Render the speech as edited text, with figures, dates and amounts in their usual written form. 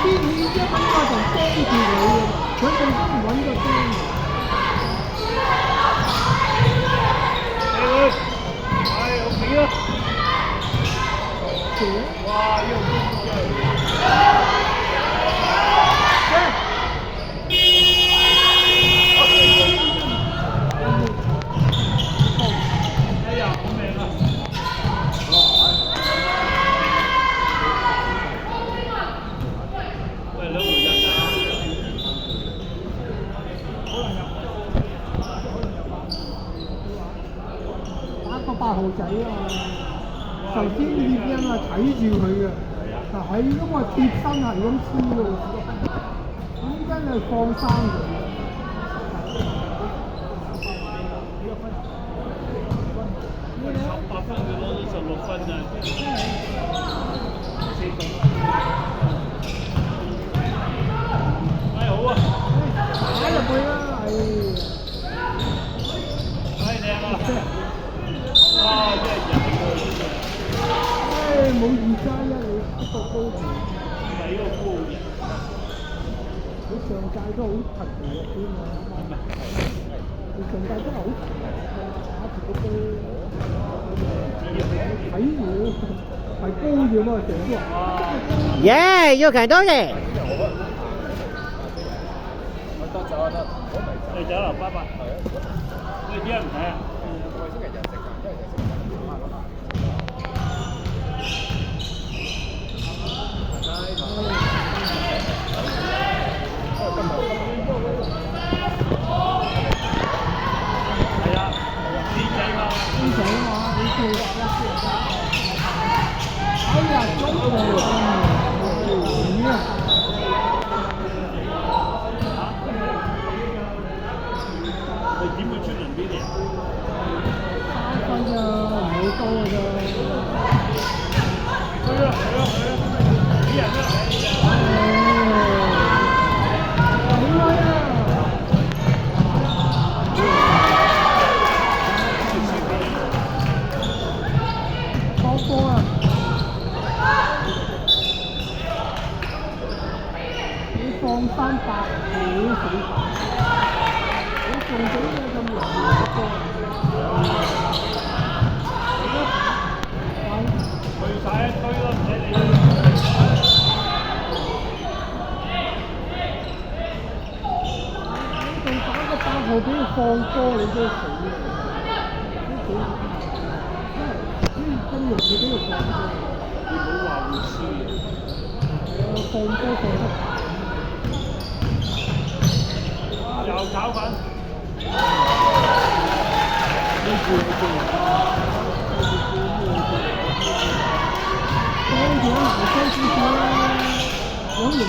你一揾我就釘住你，佢哋都唔揾個釘。哎，OK 啦。哇，又哎呀，好美啊！喂，兩個人啊！打個8號仔啊！頭先呢邊啊睇住佢嘅，但係因為貼身係咁黐喎，咁真係放生佢。8分佢攞到16分啊！哎，好啊！打入去啦，哎，靚啊！哇，真係人嚟唉，冇2+1你一個高度。唔係呢個高人。佢上屆都好勤力添啊！佢上屆真係好勤力，打住個波，睇住係高嘅嘛，成日都話。耶！要強多啲。得走啊得，你走啦，拜拜。你點解唔睇啊？我星期日食飯，因為日食飯唔啱啦。係啊，啲仔嘛，啲仔嘛，你做一哎呀，中國人啊！佢點會出人俾你啊3分咋，唔好多㗎咋。係啊，啲人都放波啊！你放300幾死法，你仲俾咩咁容易攞波？去晒一堆咯，唔使理。仲打個8號俾佢放波，你都死啊！真容易俾佢放波。你唔好話會輸嘅。放波放得。又炒粉。多啲難收少少啦，有型。